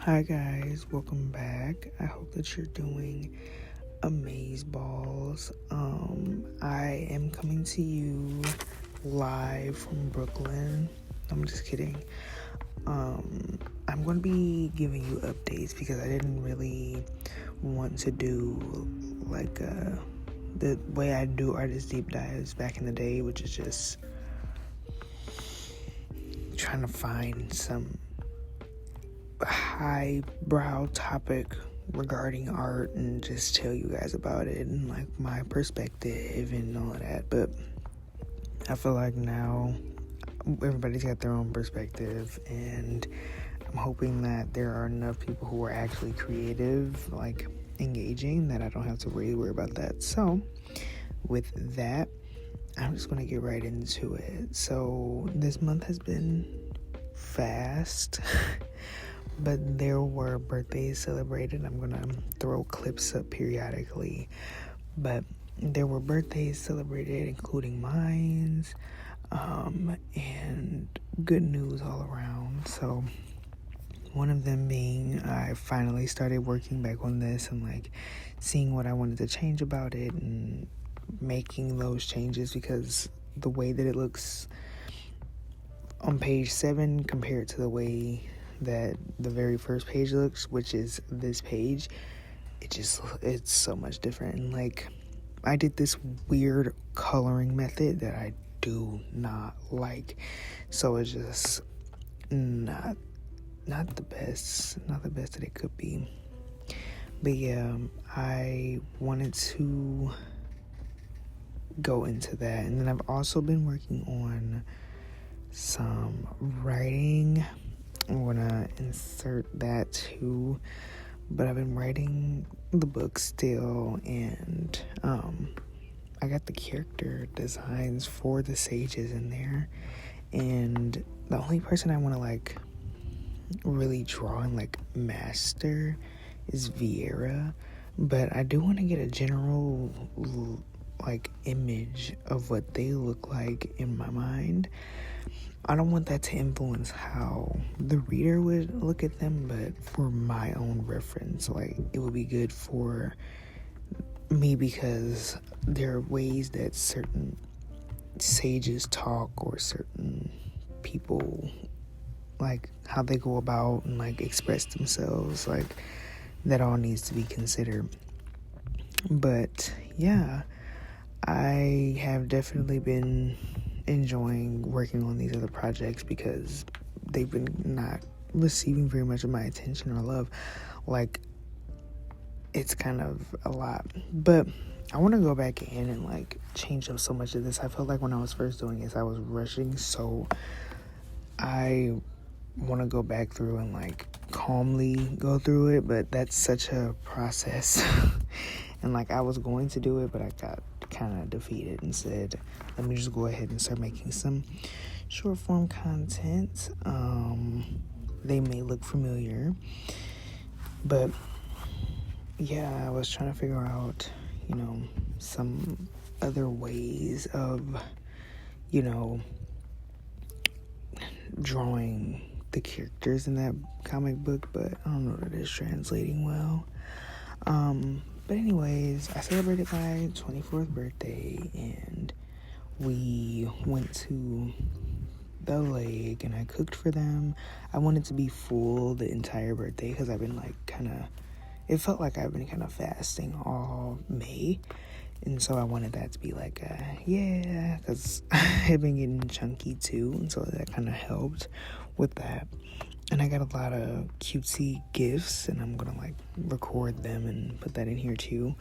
Hi guys, welcome back. I hope that you're doing amazeballs. I am coming to you live from Brooklyn. I'm just kidding. I'm going to be giving you updates because I didn't really want to do like the way I do artist deep dives back in the day, which is just trying to find some highbrow topic regarding art and just tell you guys about it and like my perspective and all of that. But I feel like now everybody's got their own perspective, and I'm hoping that there are enough people who are actually creative, like engaging, that I don't have to really worry about that. So with that, I'm just gonna get right into it. So this month has been fast. But there were birthdays celebrated. I'm gonna throw clips up periodically. But there were birthdays celebrated, including mine, and good news all around. So one of them being I finally started working back on this and like seeing what I wanted to change about it and making those changes, because the way that it looks on page 7 compared to the way that the very first page looks, which is this page, it's so much different. And like, I did this weird coloring method that I do not like, so it's just not the best that it could be. But yeah, I wanted to go into that. And then I've also been working on some writing. I'm gonna insert that too, but I've been writing the book still, and I got the character designs for the sages in there, and the only person I want to like really draw and like master is Vieira, but I do want to get a general like image of what they look like in my mind. I don't want that to influence how the reader would look at them, but for my own reference, like it would be good for me, because there are ways that certain sages talk, or certain people, like how they go about and like express themselves, like that all needs to be considered. But yeah, I have definitely been enjoying working on these other projects because they've been not receiving very much of my attention or love. Like, it's kind of a lot, but I want to go back in and like change up so much of this. I felt like when I was first doing this, I was rushing, so I want to go back through and like calmly go through it, but that's such a process. And like, I was going to do it, but I got kind of defeated and said, let me just go ahead and start making some short form content. They may look familiar, but yeah, I was trying to figure out, some other ways of, drawing the characters in that comic book, but I don't know that it's translating well. But anyways, I celebrated my 24th birthday, and we went to the lake, and I cooked for them. I wanted to be full the entire birthday because I've been like it felt like I've been kind of fasting all May, and so I wanted that to be like yeah, because I've been getting chunky too, and so that kind of helped with that. And I got a lot of cutesy gifts, and I'm gonna like record them and put that in here too.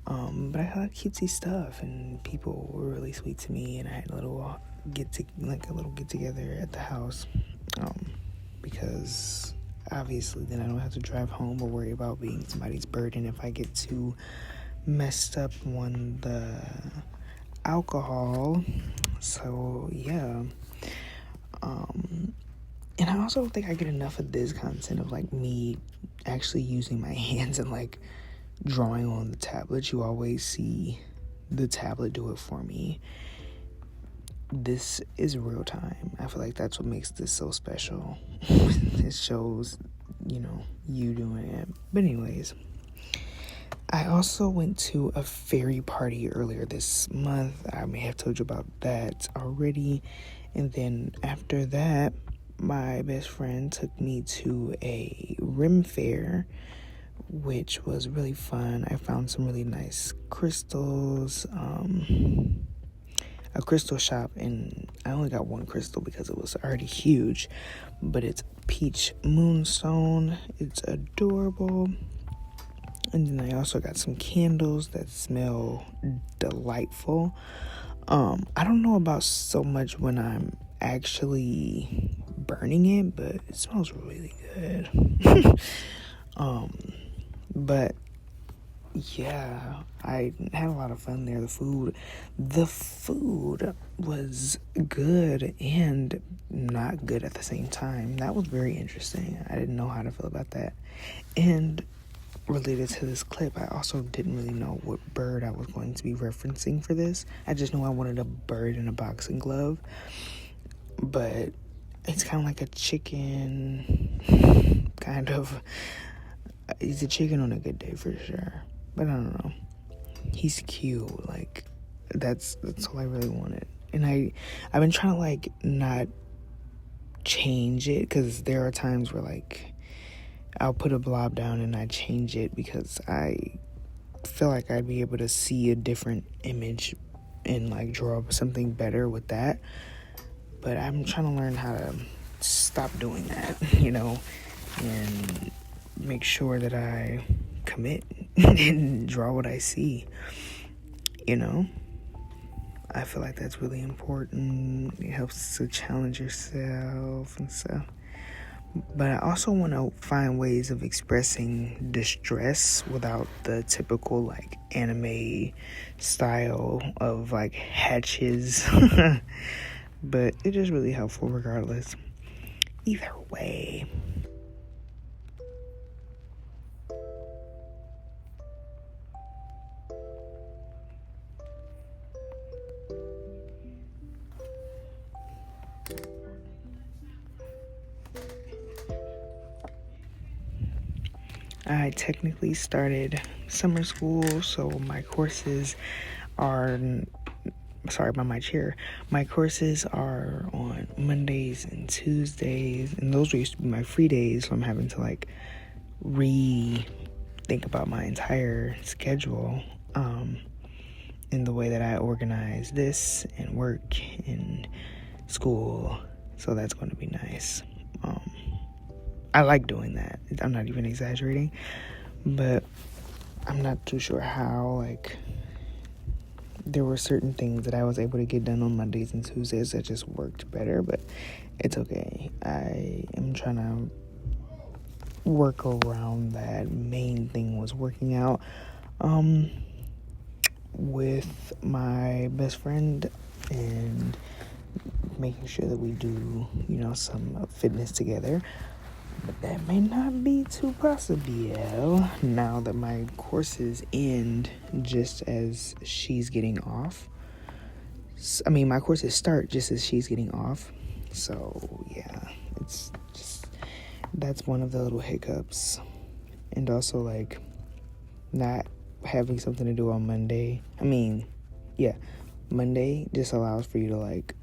But I got cutesy stuff, and people were really sweet to me, and I had a little get together at the house, because obviously then I don't have to drive home or worry about being somebody's burden if I get too messed up on the alcohol. So yeah. And I also don't think I get enough of this content of like me actually using my hands and like drawing on the tablet. You always see the tablet do it for me. This is real time. I feel like that's what makes this so special. It shows you doing it. But anyways, I also went to a fairy party earlier this month. I may have told you about that already. And then after that, my best friend took me to a rim fair, which was really fun. I found some really nice crystals, a crystal shop, and I only got one crystal because it was already huge, but it's peach moonstone. It's adorable. And then I also got some candles that smell delightful. I don't know about so much when I'm actually burning it, but it smells really good. But yeah, I had a lot of fun there. The food was good and not good at the same time. That was very interesting. I didn't know how to feel about that. And related to this clip, I also didn't really know what bird I was going to be referencing for this. I just knew I wanted a bird in a boxing glove. But it's kind of like a chicken, kind of. He's a chicken on a good day for sure. But I don't know. He's cute. Like, that's all I really wanted. And I've been trying to, like, not change it, because there are times where, like, I'll put a blob down and I change it because I feel like I'd be able to see a different image and, like, draw up something better with that. But I'm trying to learn how to stop doing that, and make sure that I commit and draw what I see, I feel like that's really important. It helps to challenge yourself and stuff. But I also want to find ways of expressing distress without the typical, like, anime style of, like, hatches. But it is really helpful regardless. Either way. I technically started summer school, so my courses are, sorry about my chair, my courses are on Mondays and Tuesdays, and those used to be my free days, so I'm having to, like, think about my entire schedule, in the way that I organize this and work and school, so that's going to be nice. I like doing that. I'm not even exaggerating, but I'm not too sure how. Like, there were certain things that I was able to get done on Mondays and Tuesdays that just worked better, but it's okay. I am trying to work around that. Main thing was working out with my best friend and making sure that we do, some fitness together. But that may not be too possible now that my courses end just as she's getting off. My courses start just as she's getting off. So, yeah, it's just, that's one of the little hiccups. And also, like, not having something to do on Monday. Monday just allows for you to, like,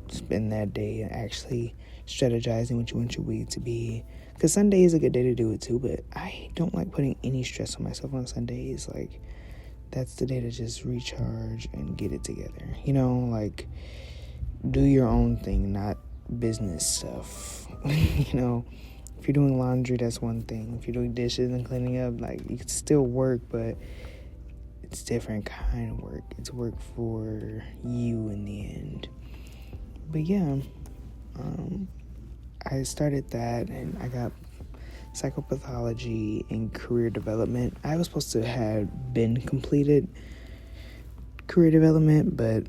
spend that day actually strategizing what you want your week to be. Because Sunday is a good day to do it too, but I don't like putting any stress on myself on Sundays. Like, that's the day to just recharge and get it together. Like, do your own thing, not business stuff. If you're doing laundry, that's one thing. If you're doing dishes and cleaning up, like, you can still work, but it's different kind of work. It's work for you in the end. But yeah, I started that, and I got psychopathology and career development. I was supposed to have been completed career development, but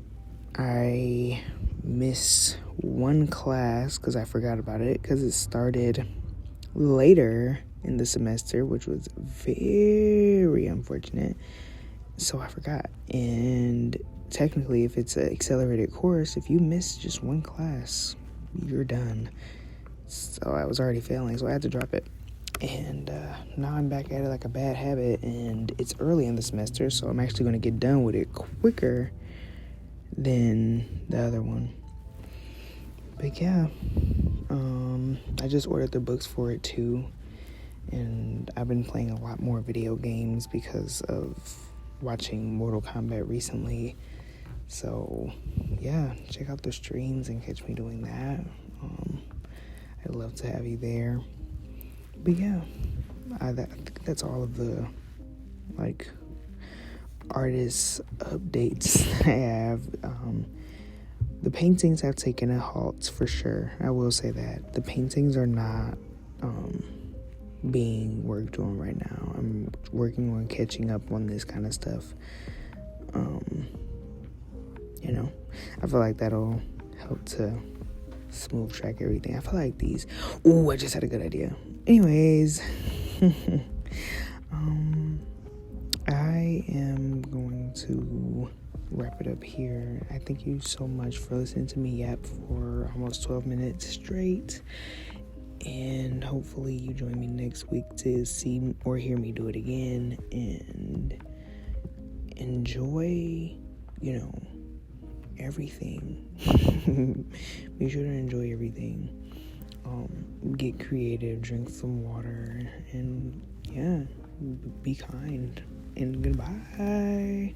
I missed one class because I forgot about it, because it started later in the semester, which was very unfortunate. So I forgot. And technically, if it's an accelerated course, if you miss just one class, you're done. So I was already failing, so I had to drop it. And now I'm back at it like a bad habit, and it's early in the semester, so I'm actually going to get done with it quicker than the other one. But yeah, I just ordered the books for it too, and I've been playing a lot more video games because of watching Mortal Kombat recently. So yeah, check out the streams and catch me doing that. I'd love to have you there. But yeah, I think that's all of the artist updates that I have. The paintings have taken a halt for sure. I will say that the paintings are not being worked on right now. I'm working on catching up on this kind of stuff. I feel like that'll help to smooth track everything. I feel like these. Ooh, I just had a good idea. Anyways, I am going to wrap it up here. I thank you so much for listening to me yap for almost 12 minutes straight. And hopefully you join me next week to see or hear me do it again and enjoy, everything. Be sure to enjoy everything. Get creative, drink some water, and yeah, be kind. And goodbye.